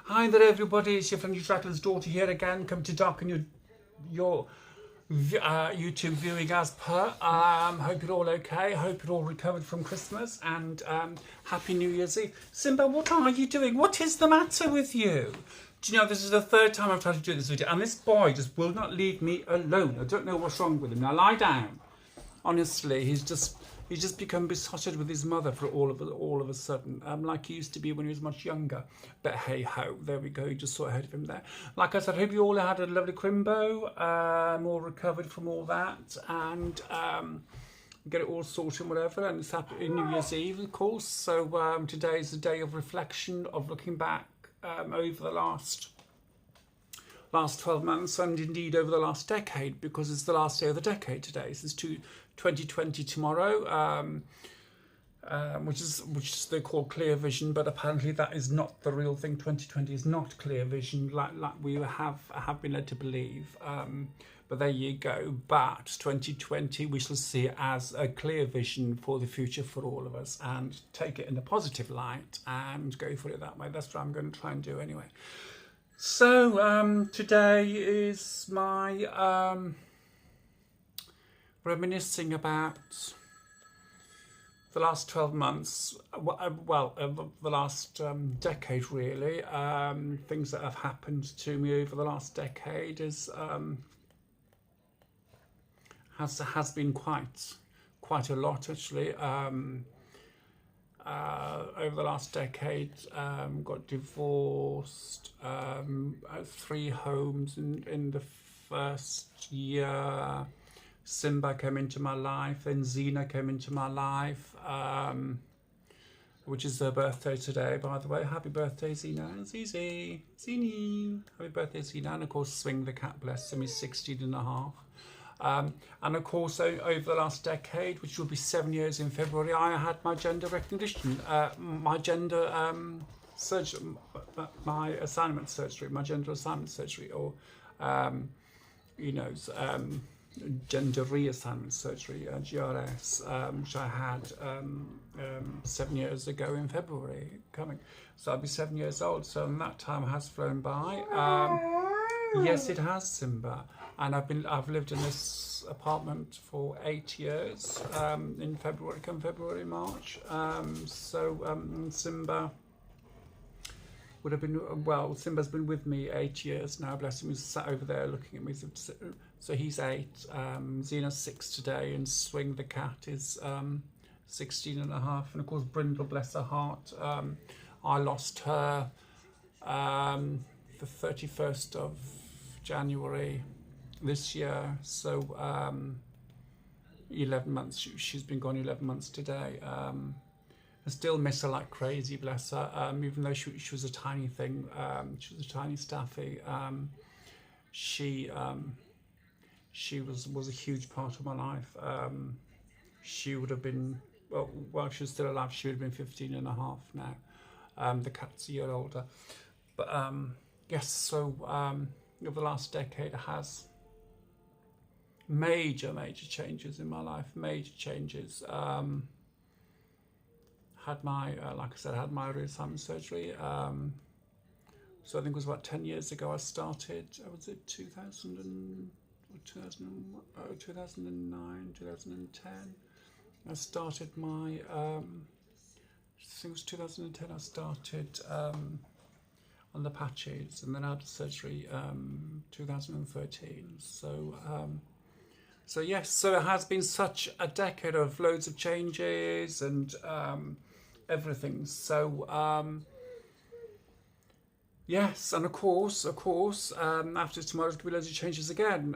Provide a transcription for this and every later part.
Hi there everybody, it's your friend Trackler's daughter here again, come to darken your YouTube viewing as per. Hope you're all okay, hope you're all recovered from Christmas, and Happy New Year's Eve. Simba, what are you doing? What is the matter with you? Do you know, this is the third time I've tried to do this video, and this boy just will not leave me alone. I don't know what's wrong with him. Now lie down. Honestly, he's just become besotted with his mother for all of a sudden, like he used to be when he was much younger. But hey ho, there we go. You just saw ahead of him there. Like I said, I hope you all had a lovely crimbo, all recovered from all that, and get it all sorted and whatever. And it's happy New Year's Eve, of course. So today is a day of reflection, of looking back over the last 12 months, and indeed over the last decade, because it's the last day of the decade today. So it's 2020 tomorrow, which they call clear vision, but apparently that is not the real thing. 2020 is not clear vision, like we have been led to believe. But there you go. But 2020 we shall see it as a clear vision for the future for all of us, and take it in a positive light and go for it that way. That's what I'm going to try and do anyway. So today is my reminiscing about the last 12 months, the last decade really. Things that have happened to me over the last decade has been quite a lot actually. Over the last decade, got divorced, 3 homes in the first year. Simba came into my life, then Zena came into my life, which is her birthday today, by the way. Happy birthday, Zena. Zizi, Zini. Happy birthday, Zena. And of course, Swing the cat, bless him, he's 16 and a half. And of course, over the last decade, which will be 7 years in February, I had my gender recognition, my gender surgery, my assignment surgery, my gender assignment surgery, or gender reassignment surgery, GRS, which I had 7 years ago in February coming. So I'll be 7 years old. So that time has flown by. Yes, it has, Simba. And I've lived in this apartment for 8 years. In February, March. Simba would have been, well, Simba's been with me 8 years now, bless him. He's sat over there looking at me. So he's 8. Zena's 6 today, and Swing the cat is 16 and a half. And of course, Brindle, bless her heart. I lost her the 31st of January this year, so 11 months. She's been gone 11 months today. I still miss her like crazy, bless her. Even though she was a tiny thing, she was a tiny staffy. She was a huge part of my life. She would have been, well, she was still alive, she would have been 15 and a half now. The cat's a year older. But yes, so over the last decade has major changes in my life, major changes. Had my, like I said, I had my reassignment surgery. So I think it was about 10 years ago I started. Was it 2009, 2010? I started my, I think it was 2010 I started on the patches, and then I had surgery 2013. So yes, so it has been such a decade of loads of changes and everything. So yes, and of course, after tomorrow there's going to be loads of changes again,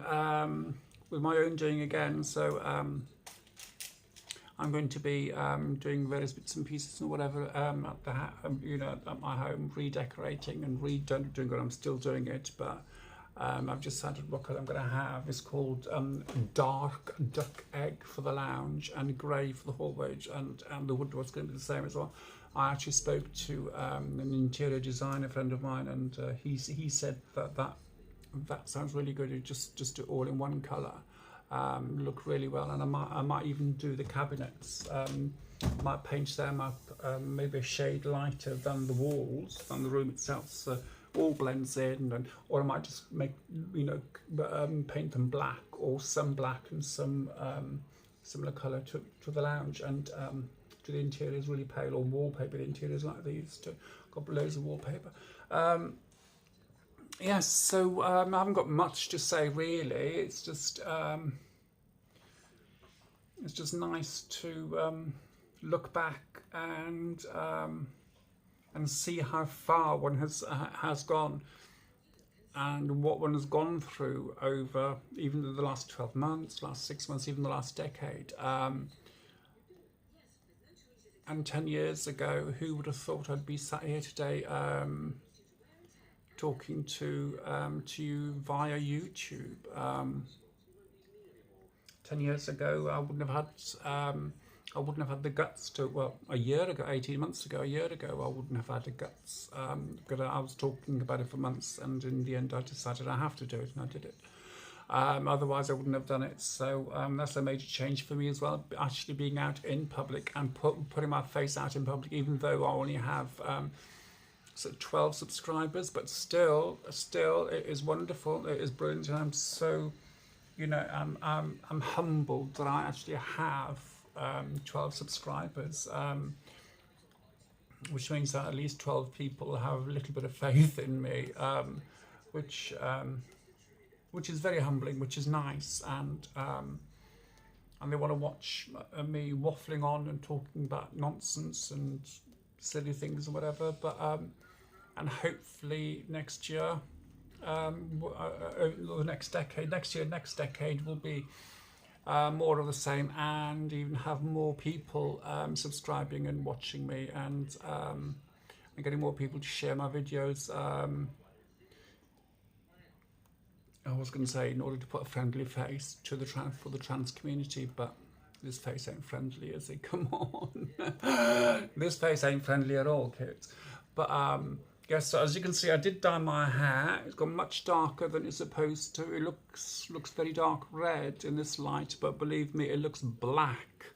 with my own doing again. So I'm going to be doing various bits and pieces and whatever at the at my home, redecorating and doing what I'm still doing it, but I've just decided what colour I'm going to have. It's called dark duck egg for the lounge and grey for the hallway, and the woodwork's going to be the same as well. I actually spoke to an interior designer friend of mine, and he said that sounds really good. You just do it all in one colour. Look really well, and I might even do the cabinets. Might paint them up maybe a shade lighter than the walls, than the room itself. So all blends in, and or I might just make, you know, paint them black, or some black and some similar colour to the lounge, and to the interiors really pale, or wallpaper the interiors like these. Got loads of wallpaper. Yes, so I haven't got much to say really. It's just nice to look back and see how far one has gone, and what one has gone through over even the last 12 months, last 6 months, even the last decade. And 10 years ago, who would have thought I'd be sat here today talking to you via YouTube? 10 years ago, I wouldn't have had the guts to, well, a year ago, 18 months ago, a year ago, I wouldn't have had the guts, because I was talking about it for months, and in the end I decided I have to do it, and I did it. Otherwise I wouldn't have done it. So that's a major change for me as well, actually being out in public and putting my face out in public, even though I only have sort of 12 subscribers, but still it is wonderful, it is brilliant, and I'm so, you know, I'm humbled that I actually have 12 subscribers, which means that at least 12 people have a little bit of faith in me, which is very humbling, which is nice, and they want to watch me waffling on and talking about nonsense and silly things and whatever. But and hopefully next year, the next decade will be more of the same, and even have more people subscribing and watching me, and getting more people to share my videos. I was going to say, in order to put a friendly face to for the trans community, but this face ain't friendly, is it? Come on. This face ain't friendly at all, kids. But yes, so as you can see, I did dye my hair. It's gone much darker than it's supposed to. It looks very dark red in this light, but believe me, it looks black.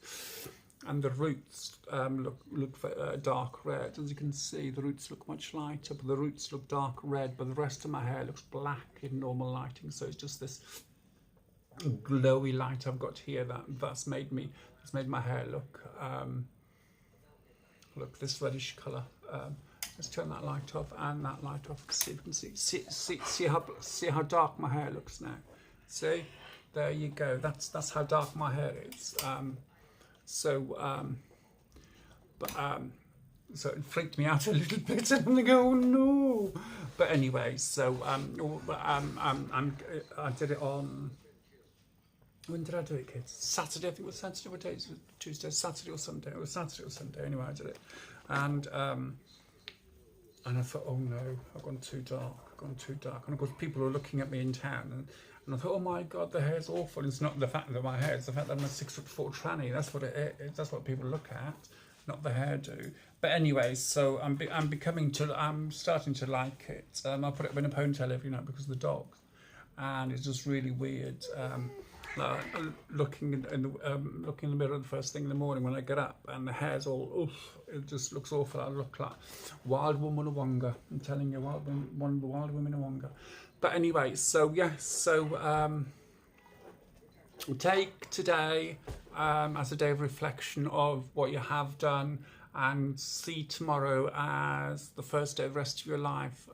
And the roots look dark red. As you can see, the roots look much lighter, but the roots look dark red, but the rest of my hair looks black in normal lighting. So it's just this glowy light I've got here that's made my hair look this reddish colour. Let's turn that light off and that light off. See if you can see how dark my hair looks now. See, there you go. That's how dark my hair is. So it freaked me out a little bit, and I go, oh no. But anyway, so I did it on, when did I do it, kids? Saturday, I think it was Saturday. What day is it? Tuesday, Saturday or Sunday? It was Saturday or Sunday. Anyway, I did it, and I thought, oh no, I've gone too dark. And of course, people were looking at me in town, and I thought, oh my God, the hair's awful. It's not the fact that my hair, it's the fact that I'm a 6'4" tranny. That's what it is. That's what people look at, not the hairdo. But anyway, so I'm starting to like it. I put it up in a ponytail every night because of the dogs, and it's just really weird. Looking in the mirror the first thing in the morning when I get up, and the hair's all, oof, it just looks awful. I look like wild woman of Wonga. I'm telling you, wild woman of Wonga. But anyway, so yes, so take today as a day of reflection of what you have done, and see tomorrow as the first day of the rest of your life,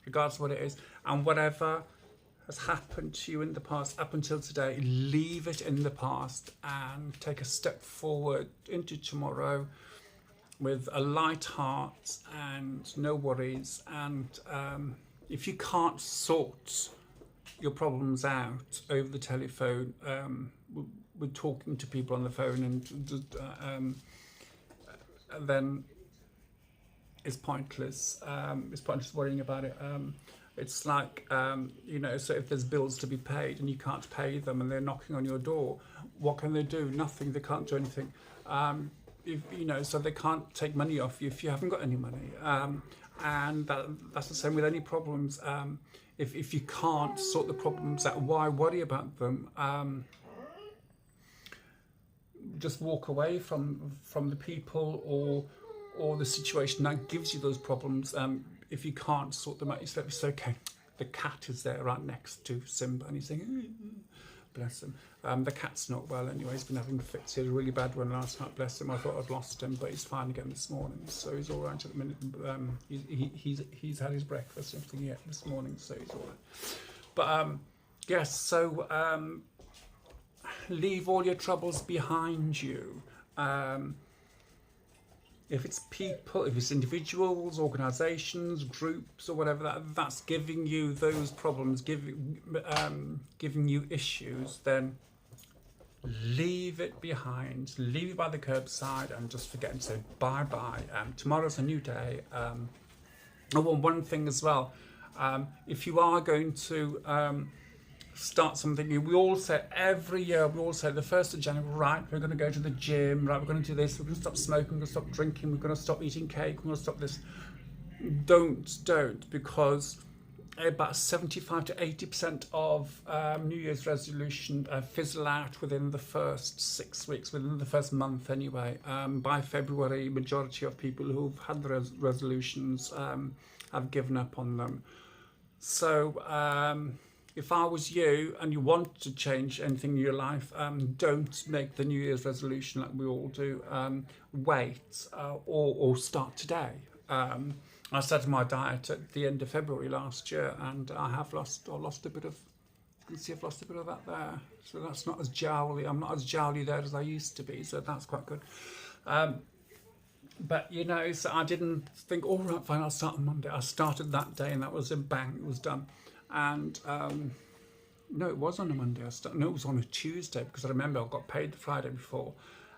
regardless of what it is, and whatever has happened to you in the past up until today, leave it in the past and take a step forward into tomorrow with a light heart and no worries. And if you can't sort your problems out over the telephone, with talking to people on the phone, and then it's pointless. It's pointless worrying about it. It's like, you know, so if there's bills to be paid and you can't pay them and they're knocking on your door, what can they do? Nothing. They can't do anything. If, you know, so they can't take money off you if you haven't got any money. And that's the same with any problems. If you can't sort the problems out, why worry about them? Just walk away from the people or the situation that gives you those problems. if you can't sort them out yourself, it's okay. The cat is there right next to Simba, and he's saying, bless him. The cat's not well anyway. He's been having fits. He had a really bad one last night, bless him. I thought I'd lost him, but he's fine again this morning, so he's all right at the minute. He's had his breakfast and everything yet this morning, so he's all right. But yes, so leave all your troubles behind you. If it's people, if it's individuals, organisations, groups, or whatever, that's giving you those problems, giving you issues, then leave it behind, leave it by the curbside, and just forget and say bye-bye. Tomorrow's a new day. One thing as well, if you are going to start something, we all say every year, we all say the 1st of January, right, we're going to go to the gym, right, we're going to do this, we're going to stop smoking, we're going to stop drinking, we're going to stop eating cake, we're going to stop this. Don't, because about 75 to 80% of New Year's resolution fizzle out within the first 6 weeks, within the first month anyway. By February, majority of people who've had the resolutions have given up on them. So if I was you and you want to change anything in your life, don't make the New Year's resolution like we all do. Wait or start today. I started my diet at the end of February last year, and I have lost a bit of. You can see I've lost a bit of that there. So that's not as jowly. I'm not as jowly there as I used to be. So that's quite good. But you know, so I didn't think, all right, fine, I'll start on Monday. I started that day, and that was a bang. It was done. And no, it was on a Monday. No, it was on a Tuesday, because I remember I got paid the Friday before,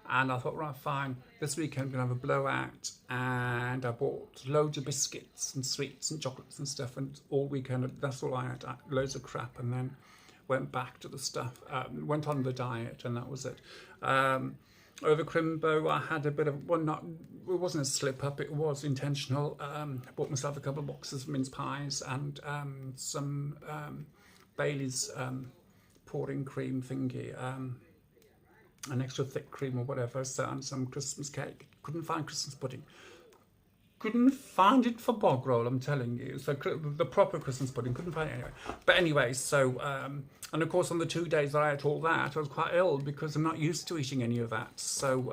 and I thought, right, fine, this weekend I'm gonna have a blowout, and I bought loads of biscuits and sweets and chocolates and stuff, and all weekend that's all I had, loads of crap, and then went back to the stuff, went on the diet, and that was it. Over Crimbo, I had a bit of, well, it wasn't a slip up, it was intentional. I bought myself a couple of boxes of mince pies and some Bailey's pouring cream thingy, an extra thick cream or whatever, so, and some Christmas cake. Couldn't find Christmas pudding. Couldn't find it for bog roll, I'm telling you. So the proper Christmas pudding, couldn't find it anyway. But anyway, so, and of course on the 2 days that I ate all that, I was quite ill because I'm not used to eating any of that. So,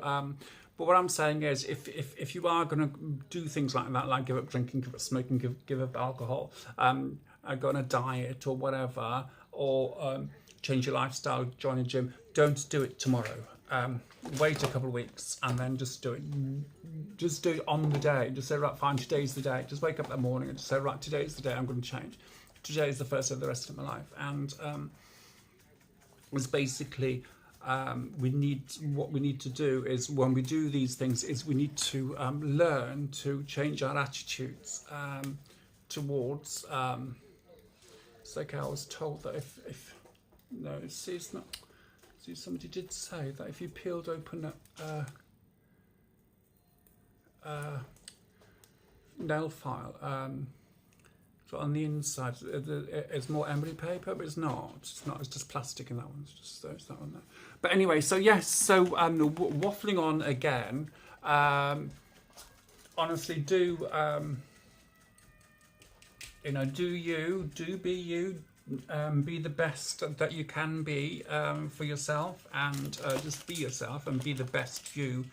but what I'm saying is, if you are going to do things like that, like give up drinking, give up smoking, give up alcohol, go on a diet or whatever, or change your lifestyle, join a gym, don't do it tomorrow. Wait a couple of weeks and then just do it. Just do it on the day. Just say, right, fine, today's the day. Just wake up that morning and just say, right, today's the day I'm going to change. Today is the first day of the rest of my life. And it's basically, what we need to do is, when we do these things, is we need to learn to change our attitudes towards. It's like I was told that if no, see, it's not. See, somebody did say that if you peeled open a nail file, so on the inside it's more emery paper, but it's not. It's not. It's just plastic in that one. It's just it's that one there. But anyway, so yes, so waffling on again. Honestly, do be you. Be the best that you can be for yourself, and just be yourself and be the best you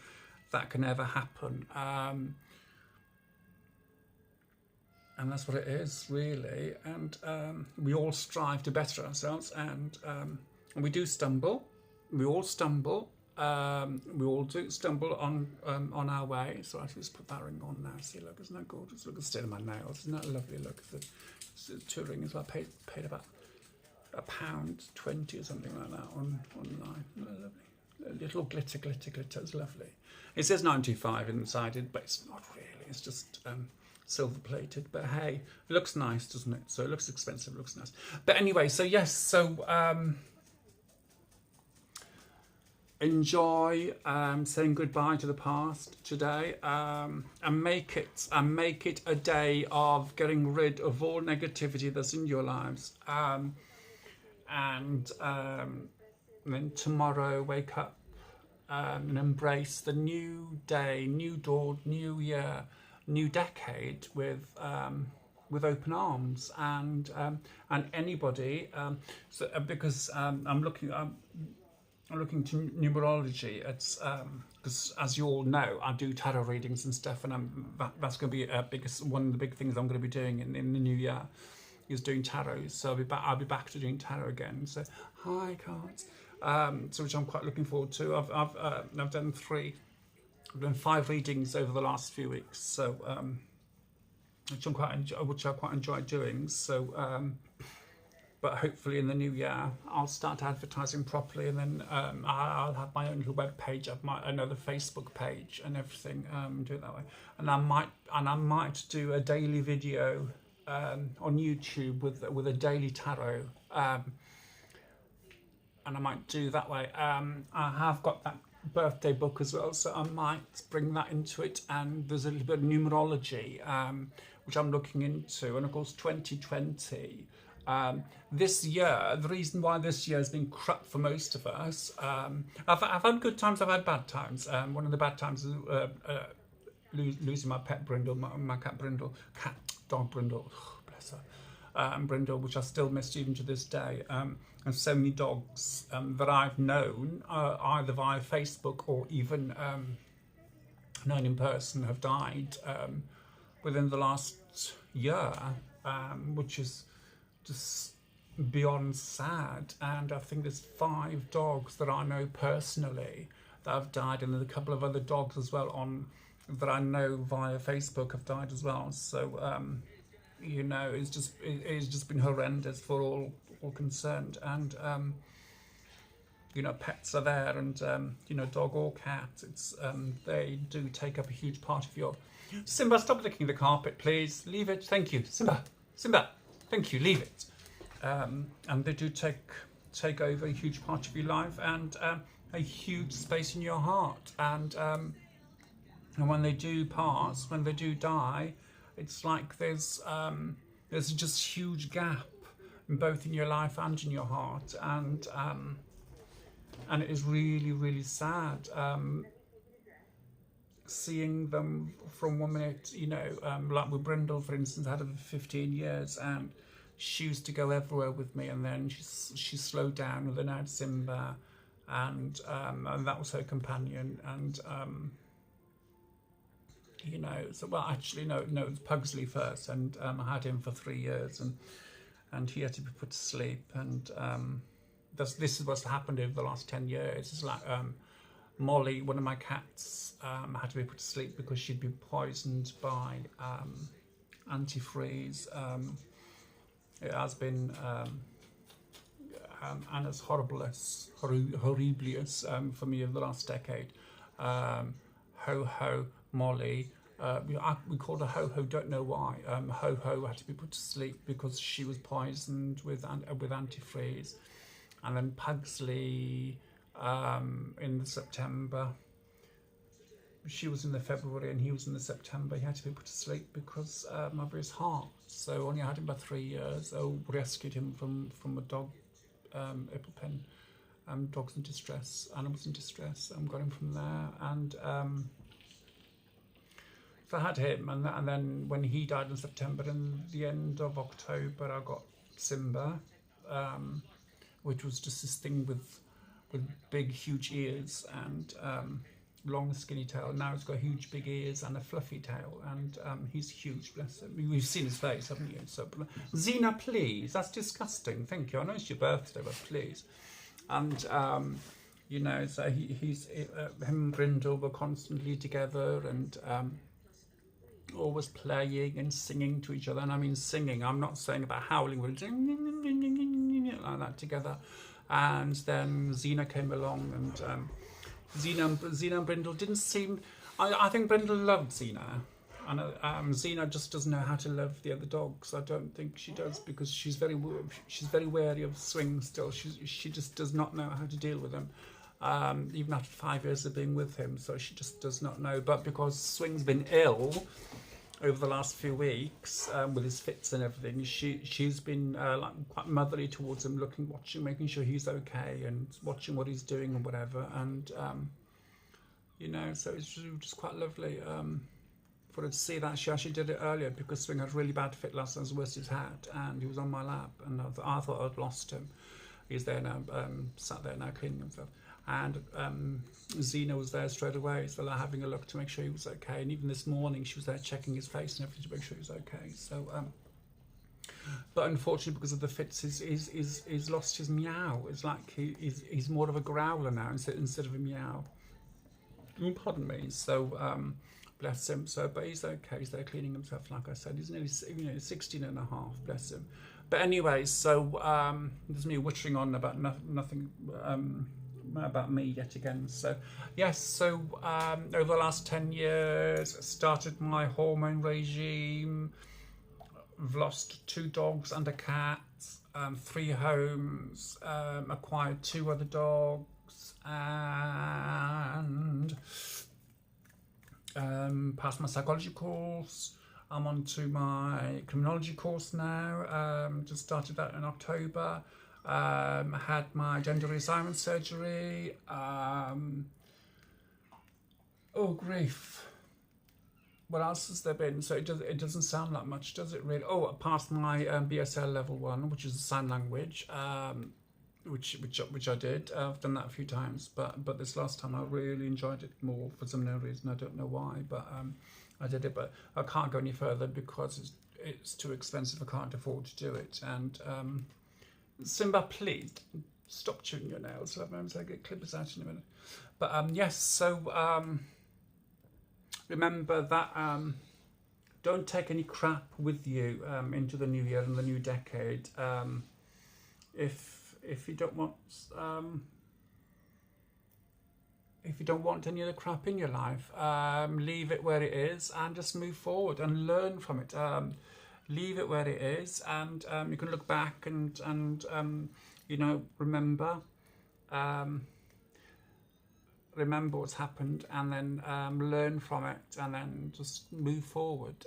that can ever happen. And that's what it is, really. And we all strive to better ourselves, and we do stumble. We all stumble. We all do stumble on our way. So I just put that ring on now. See, look, isn't that gorgeous? Look at the state of my nails. Isn't that a lovely look? The 2 rings. I paid about £1.20 or something like that online. Lovely. A little glitter. It's lovely. It says 925 inside it, but it's not really. It's just silver plated. But hey, it looks nice, doesn't it? So it looks expensive. It looks nice. But anyway, so yes. So enjoy saying goodbye to the past today, and make it a day of getting rid of all negativity that's in your lives, and then tomorrow wake up and embrace the new day, new dawn, new year, new decade with with open arms, and anybody. Because I'm looking to numerology. It's because, as you all know, I do tarot readings and stuff, and that's going to be one of the big things I'm going to be doing in the new year, is doing tarot. So I'll be back to doing tarot again. So hi, cards. So which I'm quite looking forward to. I've done 5 readings over the last few weeks. So which I quite enjoy doing. So. But hopefully in the new year I'll start advertising properly, and then I'll have my own little web page, another Facebook page and everything. Do it that way, and I might do a daily video on YouTube with a daily tarot, and I might do that way. I have got that birthday book as well, so I might bring that into it, and there's a little bit of numerology which I'm looking into, and of course 2020. This year, the reason why this year has been crap for most of us, I've had good times, I've had bad times. One of the bad times is losing my pet Brindle, my cat Brindle, dog Brindle, bless her, Brindle, which I still miss even to this day. And so many dogs that I've known, either via Facebook or even known in person, have died within the last year, which is just beyond sad. And I think there's 5 dogs that I know personally that have died, and there's a couple of other dogs as well that I know via Facebook have died as well. So you know, it's just been horrendous for all concerned. And you know, pets are there, and you know, dog or cat, it's they do take up a huge part of your. Simba, stop licking the carpet, please. Leave it. Thank you, Simba. Thank you, leave it. And they do take over a huge part of your life, and a huge space in your heart. And when they do pass, when they do die, it's like there's just a huge gap both in your life and in your heart, and it is really, really sad. Seeing them from 1 minute, you know, like with Brindle, for instance, I had her for 15 years, and she used to go everywhere with me, and then she slowed down, and then I had Simba, and that was her companion, and you know, so well, actually no, it was Pugsley first, and I had him for 3 years, and he had to be put to sleep, and this is what's happened over the last 10 years. It's like Molly, one of my cats, had to be put to sleep because she'd been poisoned by antifreeze. It has been and as horriblious for me over the last decade. Ho-Ho, Molly, we called her Ho-Ho, don't know why. Ho-Ho had to be put to sleep because she was poisoned with antifreeze. And then Pugsley, in the September, she was in the February and he was in the September. He had to be put to sleep because of his heart. So only had him about 3 years. I rescued him from a dog pen, dogs in distress, animals in distress, and got him from there. And so I had him, and then when he died in September, in the end of October, I got Simba, which was just this thing with big, huge ears and long, skinny tail. Now he's got huge, big ears and a fluffy tail, and he's huge, bless him. We've seen his face, haven't you? So, Zena, please, that's disgusting. Thank you. I know it's your birthday, but please. And you know, so he's him and Brindle were constantly together, and always playing and singing to each other. And I mean singing, I'm not saying about howling, we're doing like that together. And then Zena came along, and Zena and Brindle didn't seem. I think Brindle loved Zena, and Zena just doesn't know how to love the other dogs. I don't think she does, because she's very wary of Swing still. She just does not know how to deal with him, even after 5 years of being with him. So she just does not know. But because Swing's been ill over the last few weeks, with his fits and everything, she's been like quite motherly towards him, watching, making sure he's okay, and watching what he's doing and whatever. And you know, so it's just quite lovely for her to see that. She actually did it earlier because Swing had really bad fit last night, as worst he's had, and he was on my lap, and I thought I'd lost him. He's there now, sat there now cleaning himself. And Zena was there straight away, so they're having a look to make sure he was okay. And even this morning, she was there checking his face and everything to make sure he was okay. So, but unfortunately, because of the fits, he's lost his meow. It's like he's more of a growler now instead of a meow. Pardon me. So, bless him. So, but he's okay. He's there cleaning himself, like I said. He's nearly 16 and a half. Bless him. But anyway, so there's me wittering on about nothing. About me yet again. So yes, so over the last 10 years, started my hormone regime. I've lost 2 dogs and a cat, 3 homes, acquired 2 other dogs, and passed my psychology course. I'm on to my criminology course now. Just started that in October. Had my gender reassignment surgery. Oh grief! What else has there been? So it doesn't sound like much, does it really? Oh, I passed my BSL level 1, which is a sign language, which I did. I've done that a few times, but this last time I really enjoyed it more for some no reason. I don't know why, but I did it. But I can't go any further because it's too expensive. I can't afford to do it, and Simba, please stop chewing your nails. I get clippers out in a minute. But yes, so remember that don't take any crap with you into the new year and the new decade. If you don't want any of the crap in your life, leave it where it is and just move forward and learn from it. Leave it where it is, and you can look back and remember what's happened, and then learn from it, and then just move forward.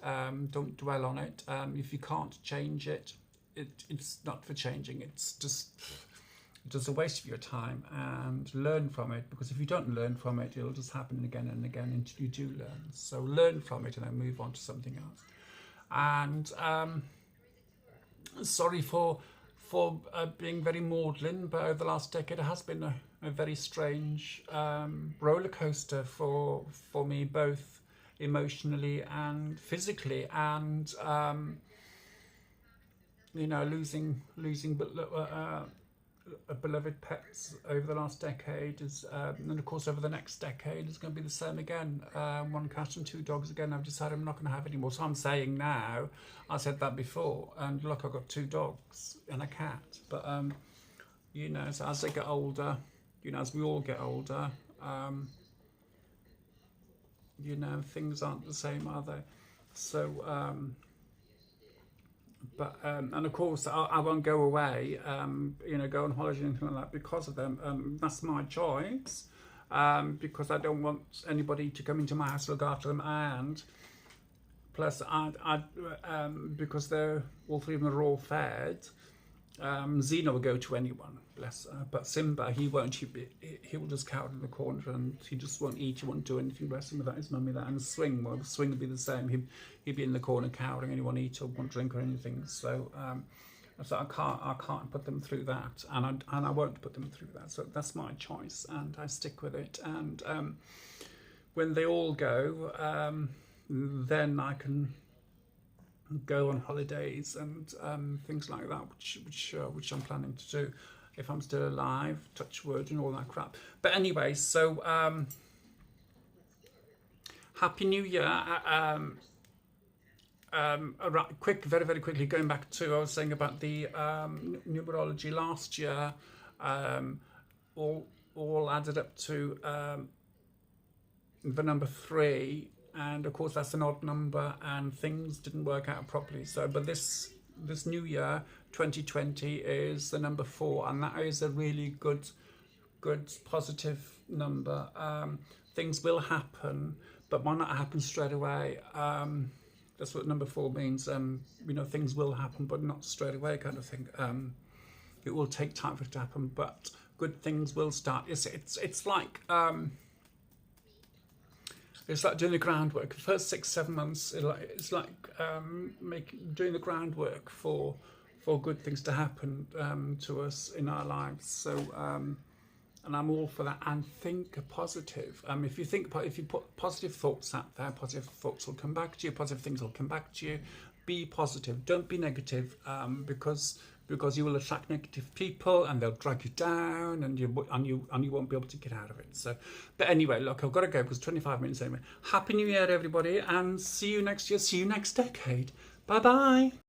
Don't dwell on it. If you can't change it, it's not for changing. It's just a waste of your time, and learn from it, because if you don't learn from it, it'll just happen again and again until you do learn. So learn from it and then move on to something else. And sorry for being very maudlin, but over the last decade it has been a very strange roller coaster for me, both emotionally and physically, and losing beloved pets over the last decade is, and of course over the next decade is going to be the same again. 1 cat and 2 dogs again. I've decided I'm not going to have any more. So I'm saying now, I said that before, and look, I've got 2 dogs and a cat. But so as they get older, as we all get older, things aren't the same, are they? So but and of course I won't go away, go on holiday or anything like that because of them. That's my choice, because I don't want anybody to come into my house to look after them, and plus because they're all 3 of them are all fed. Zena will go to anyone, bless her, but Simba, he won't. He will just cower in the corner, and he just won't eat. He won't do anything. Bless him, without his mummy. That, and Swing will be the same. He'd be in the corner cowering, and he won't eat or won't drink or anything. So I can't put them through that, and I won't put them through that. So that's my choice, and I stick with it. And when they all go, then I can go on holidays and things like that, which I'm planning to do if I'm still alive, touch wood and all that crap. But anyway, so Happy New Year. Very, very quickly, going back to, I was saying about the numerology last year, all added up to the number 3. And of course that's an odd number, and things didn't work out properly. So, but this new year, 2020, is the number 4, and that is a really good positive number. Things will happen, but might not happen straight away. That's what number 4 means. Things will happen, but not straight away, kind of thing. It will take time for it to happen, but good things will start. It's like It's like doing the groundwork. The first 6-7 months, it's like doing the groundwork for good things to happen to us in our lives. So, and I'm all for that. And think positive. If you put positive thoughts out there, positive thoughts will come back to you. Positive things will come back to you. Be positive. Don't be negative, because you will attract negative people, and they'll drag you down, and you won't be able to get out of it. So, but anyway, look, I've got to go because 25 minutes anyway. Happy New Year, everybody, and see you next year. See you next decade. Bye bye.